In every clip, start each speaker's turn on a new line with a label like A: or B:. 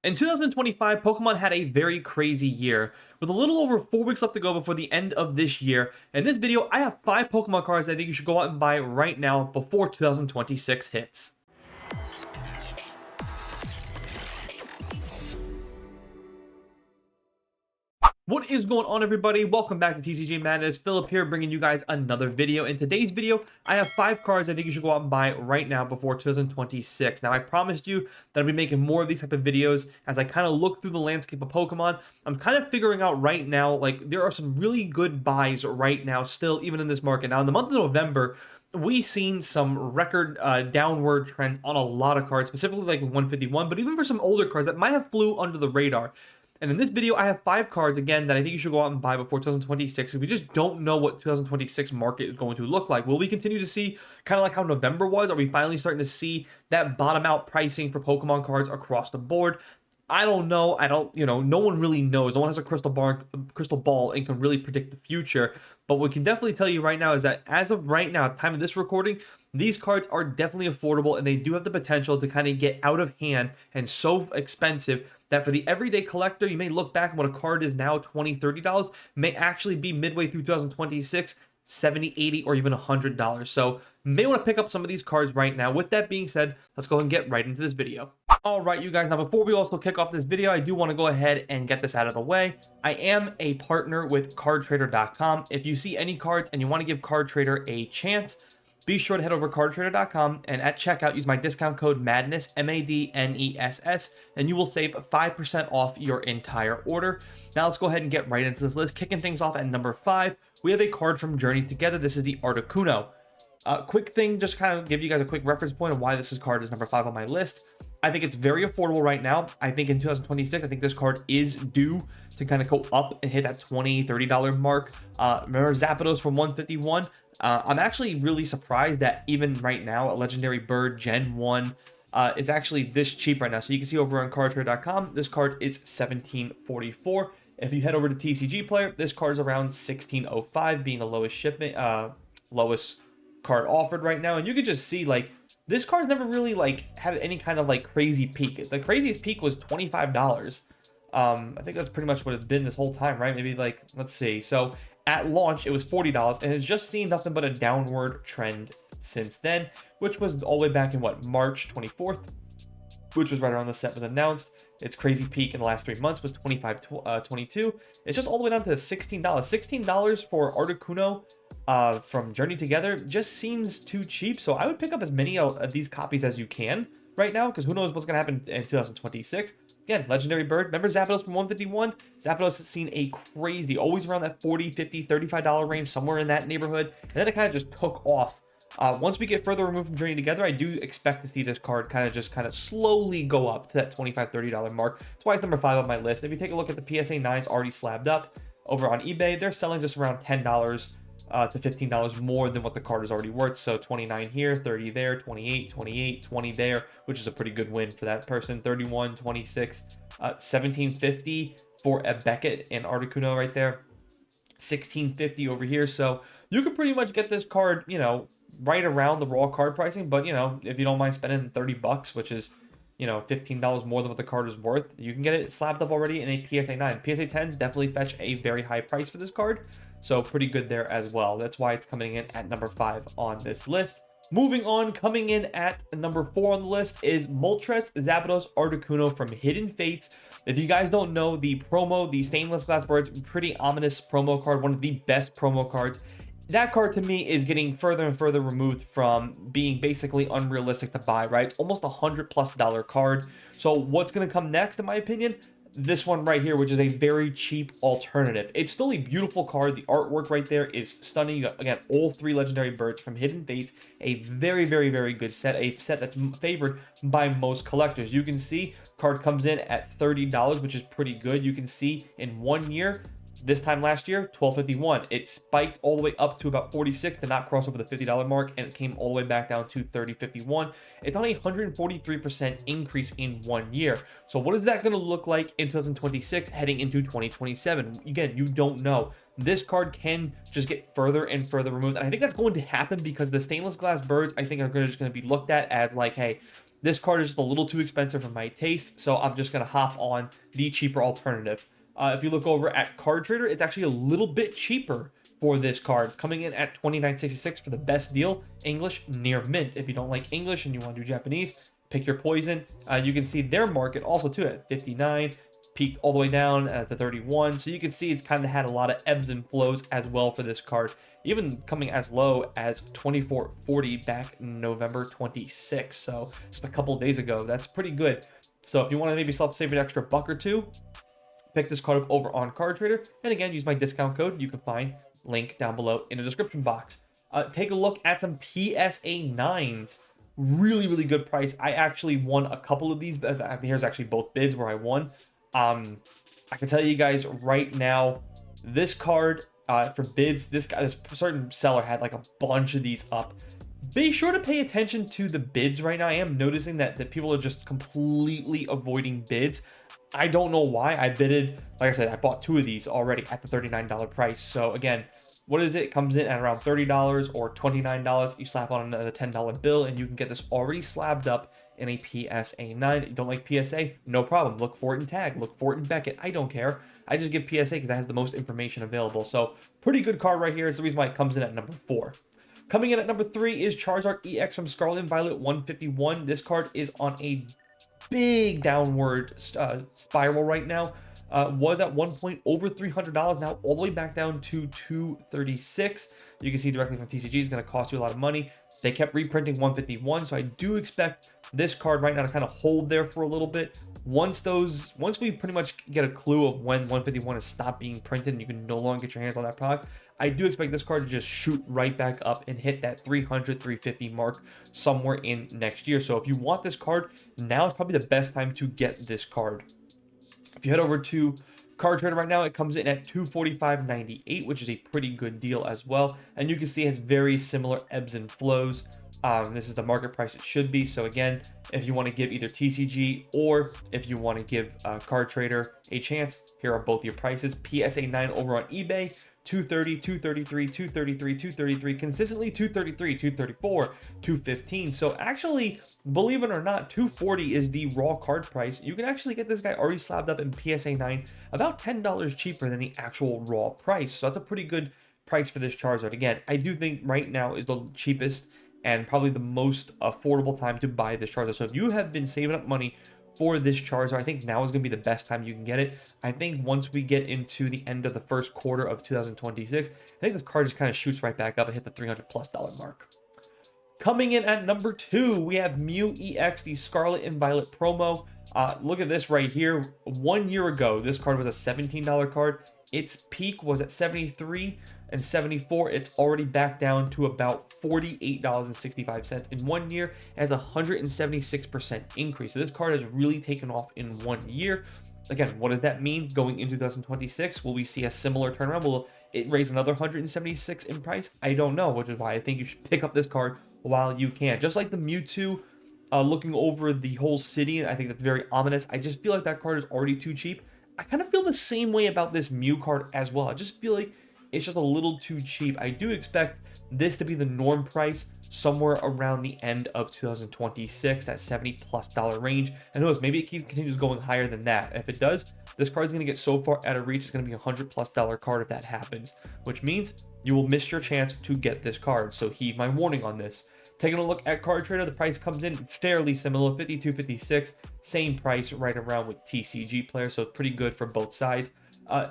A: In 2025, Pokemon had a very crazy year, with a little over 4 weeks left to go before the end of this year. In this video, I have 5 Pokemon cards that I think you should go out and buy right now before 2026 hits. What is going on, everybody? Welcome back to TCG Madness. Philip here, bringing you guys another video. In today's video, I have 5 cards I think you should go out and buy right now before 2026. Now, I promised you that I'll be making more of these type of videos as I kind of look through the landscape of Pokemon. I'm kind of figuring out right now, like, there are some really good buys right now still, even in this market. Now, in the month of November, we've seen some record downward trends on a lot of cards, specifically like 151, but even for some older cards that might have flew under the radar. And in this video, I have 5 cards, again, that I think you should go out and buy before 2026. We just don't know what 2026 market is going to look like. Will we continue to see kind of like how November was? Are we finally starting to see that bottom out pricing for Pokemon cards across the board? I don't know. No one really knows. No one has a crystal ball and can really predict the future. But what we can definitely tell you right now is that as of right now, at the time of this recording, these cards are definitely affordable and they do have the potential to kind of get out of hand and so expensive that for the everyday collector, you may look back at what a card is now $20, $30, may actually be midway through 2026, $70, $80, or even $100. So may want to pick up some of these cards right now. With that being said, let's go and get right into this video. All right, you guys, now before we also kick off this video, I do want to go ahead and get this out of the way. I am a partner with cardtrader.com. If you see any cards and you want to give Card Trader a chance, be sure to head over to cardtrader.com and at checkout use my discount code MADNESS, MADNESS, and you will save 5% off your entire order. Now let's go ahead and get right into this list. Kicking things off at number 5, we have a card from Journey Together. This is the Articuno. Quick thing, just kind of give you guys a quick reference point of why card is number 5 on my list. I think it's very affordable right now. I think in 2026, I think this card is due to kind of go up and hit that $20, $30 mark. Remember Zapdos from 151? I'm actually really surprised that even right now, a Legendary Bird Gen 1 is actually this cheap right now. So you can see over on cardtrader.com, this card is $17.44. If you head over to TCG Player, this card is around $16.05, being the lowest shipment, lowest card offered right now. And you can just see, like, this card's never really like had any kind of like crazy peak. The craziest peak was $25. I think that's pretty much what it's been this whole time, right? Maybe like, let's see. So at launch, it was $40 and it's just seen nothing but a downward trend since then, which was all the way back in what, March 24th, which was right around the set was announced. Its crazy peak in the last 3 months was $25.22. It's just all the way down to $16. $16 for Articuno from Journey Together just seems too cheap. So I would pick up as many of these copies as you can right now, because who knows what's going to happen in 2026. Again, Legendary Bird. Remember Zapdos from 151? Zapdos has seen a crazy, always around that $40, $50, $35 range, somewhere in that neighborhood. And then it kind of just took off. Once we get further removed from Journey Together, I do expect to see this card kind of slowly go up to that $25, $30 mark. That's why it's number 5 on my list. If you take a look at the PSA 9s already slabbed up over on eBay, they're selling just around $10 to $15 more than what the card is already worth. So 29 here, 30 there, 28, 28, 20 there, which is a pretty good win for that person. 31, 26, 1750 for a Beckett and Articuno right there. 1650 over here. So you could pretty much get this card, right around the raw card pricing. But, if you don't mind spending $30, which is, $15 more than what the card is worth, you can get it slapped up already in a PSA 9. PSA 10s definitely fetch a very high price for this card. So pretty good there as well. That's why it's coming in at number 5 on this list. Moving on, coming in at number 4 on the list is Moltres Zapdos Articuno from Hidden Fates. If you guys don't know, the Stainless Glass Birds, pretty ominous promo card, one of the best promo cards. That card to me is getting further and further removed from being basically unrealistic to buy, right? It's almost $100+ card. So what's going to come next, in my opinion? This one right here, which is a very cheap alternative. It's still a beautiful card. The artwork right there is stunning. You got, again, all 3 Legendary Birds from Hidden Fates. A very, very, very good set. A set that's favored by most collectors. You can see card comes in at $30, which is pretty good. You can see in 1 year, this time last year, $12.51. It spiked all the way up to about $46 to not cross over the $50 mark, and it came all the way back down to $30.51. It's on a 143% increase in 1 year. So what is that going to look like in 2026 heading into 2027? Again, you don't know. This card can just get further and further removed. And I think that's going to happen because the Stainless Glass Birds, I think, are just going to be looked at as like, hey, This card is just a little too expensive for my taste, so I'm just going to hop on the cheaper alternative. If you look over at Card Trader, it's actually a little bit cheaper for this card, coming in at $29.66 for the best deal, English near mint. If you don't like English and you want to do Japanese, pick your poison. You can see their market also too at 59, peaked all the way down at the 31. So you can see it's kind of had a lot of ebbs and flows as well for this card, even coming as low as 24.40 back in November 26. So just a couple of days ago, that's pretty good. So if you want to maybe save an extra buck or two, pick this card up over on Card Trader. And again, use my discount code. You can find link down below in the description box. Take a look at some PSA 9s. Really good price. I actually won a couple of these. Here's actually both bids where I won. I can tell you guys right now, this card for bids, this certain seller had like a bunch of these up. Be sure to pay attention to the bids right now. I am noticing that people are just completely avoiding bids. I don't know why. I bidded, like I said, I bought 2 of these already at the $39 price. So again, what is it? It comes in at around $30 or $29. You slap on another $10 bill and you can get this already slabbed up in a PSA 9. You don't like PSA? No problem. Look for it in Tag. Look for it in Beckett. I don't care. I just give PSA because that has the most information available. So pretty good card right here. It's the reason why it comes in at number 4. Coming in at number 3 is Charizard EX from Scarlet and Violet 151. This card is on a big downward spiral right now. Was at one point over $300, now all the way back down to $236. You can see directly from TCG is going to cost you a lot of money. They kept reprinting 151, so I do expect this card right now to kind of hold there for a little bit. Once we pretty much get a clue of when 151 has stopped being printed and you can no longer get your hands on that product, I do expect this card to just shoot right back up and hit that 300, 350 mark somewhere in next year. So if you want this card, now is probably the best time to get this card. If you head over to Card Trader right now, it comes in at $245.98, which is a pretty good deal as well. And you can see it has very similar ebbs and flows. This is the market price it should be. So again, if you want to give either TCG or if you want to give Card Trader a chance, here are both your prices. PSA 9 over on eBay, 230, 233, 233, 233, consistently 233, 234, 215. So actually, believe it or not, 240 is the raw card price. You can actually get this guy already slabbed up in PSA 9 about $10 cheaper than the actual raw price. So that's a pretty good price for this Charizard. Again, I do think right now is the cheapest and probably the most affordable time to buy this Charizard. So if you have been saving up money for this Charizard, I think now is going to be the best time you can get it. I think once we get into the end of the first quarter of 2026, I think this card just kind of shoots right back up and hit the $300+ mark. Coming in at number 2, we have Mew EX, the Scarlet and Violet promo. Look at this right here. 1 year ago, this card was a $17 card. Its peak was at 73 and 74. It's already back down to about $48.65 in 1 year, as a 176% increase. So this card has really taken off in 1 year. Again, what does that mean going into 2026? Will we see a similar turnaround? Will it raise another 176 in price? I don't know, which is why I think you should pick up this card while you can. Just like the Mewtwo looking over the whole city, I think that's very ominous. I just feel like that card is already too cheap. I kind of feel the same way about this Mew card as well. I just feel like it's just a little too cheap. I do expect this to be the norm price somewhere around the end of 2026, that $70+ range. And who knows, maybe it continues going higher than that. If it does, this card is going to get so far out of reach, it's going to be a $100+ card if that happens, which means you will miss your chance to get this card. So heed my warning on this. Taking a look at Card Trader, the price comes in fairly similar, $52.56, same price right around with TCG players, so pretty good for both sides.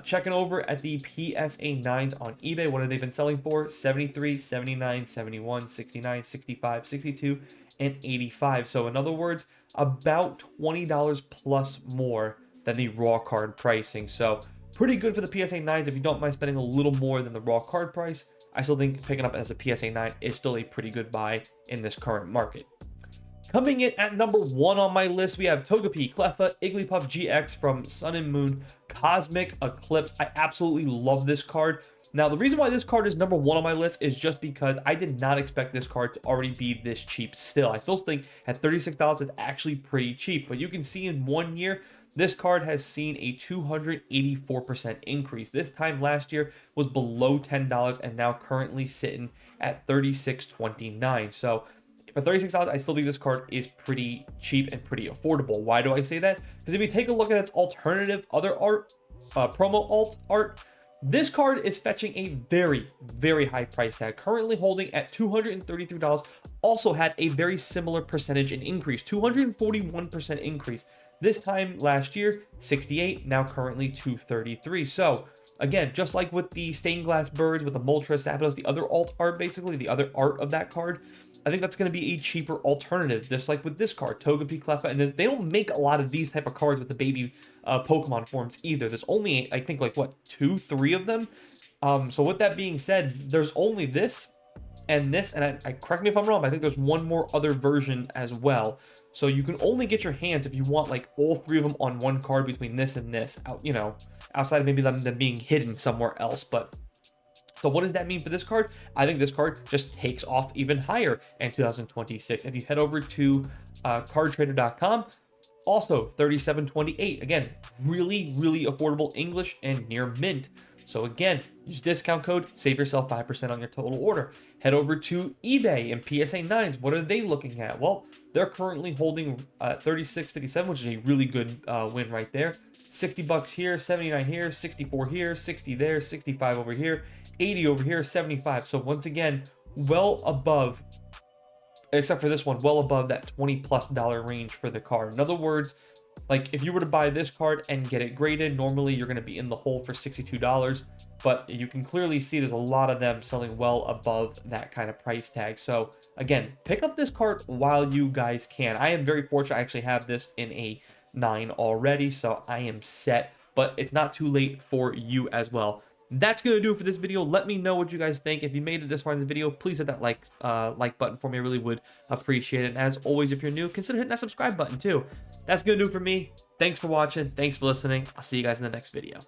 A: Checking over at the PSA 9s on eBay, what have they been selling for? 73, 79, 71, 69, 65, 62, and 85. So in other words, about $20 plus more than the raw card pricing. So pretty good for the PSA 9s if you don't mind spending a little more than the raw card price. I still think picking up as a PSA 9 is still a pretty good buy in this current market. Coming in at number 1 on my list, we have Togepi, Cleffa, Igglybuff GX from Sun and Moon Cosmic Eclipse. I absolutely love this card. Now, the reason why this card is number 1 on my list is just because I did not expect this card to already be this cheap still. I still think at $36 it's actually pretty cheap, but you can see in 1 year, this card has seen a 284% increase. This time last year was below $10 and now currently sitting at $36.29. So For $36, I still think this card is pretty cheap and pretty affordable. Why do I say that? Because if you take a look at its alternative other art, promo alt art, this card is fetching a very, very high price tag, currently holding at $233. Also had a very similar percentage in increase, 241% increase. This time last year, 68, now currently 233. So again, just like with the stained glass birds, with the Moltres, Zapdos, the other alt art, basically the other art of that card, I think that's going to be a cheaper alternative, just like with this card, Togepi, Cleffa, and they don't make a lot of these type of cards with the baby Pokemon forms either. There's only, I think, like, what, 2-3 of them? So with that being said, there's only this and this, and I correct me if I'm wrong, but I think there's one more other version as well. So you can only get your hands if you want, like, all 3 of them on one card between this and this, out, you know, outside of maybe them being hidden somewhere else, but... So what does that mean for this card? I think this card just takes off even higher in 2026. If you head over to cardtrader.com, also $37.28. Again, really, really affordable English and near mint. So again, use discount code, save yourself 5% on your total order. Head over to eBay and PSA 9s. What are they looking at? Well, they're currently holding $36.57, which is a really good win right there. $60 here, 79 here, 64 here, 60 there, 65 over here, 80 over here, 75. So once again, well above, except for this one, well above that $20+ range for the card. In other words, like if you were to buy this card and get it graded, normally you're going to be in the hole for $62, but you can clearly see there's a lot of them selling well above that kind of price tag. So again, pick up this card while you guys can. I am very fortunate. I actually have this in a 9 already, so I am set, but it's not too late for you as well. That's gonna do it for this video. Let me know what you guys think. If you made it this far in the video, please hit that like button for me. I really would appreciate it. And as always, if you're new, consider hitting that subscribe button too. That's gonna do it for me. Thanks for watching. Thanks for listening. I'll see you guys in the next video.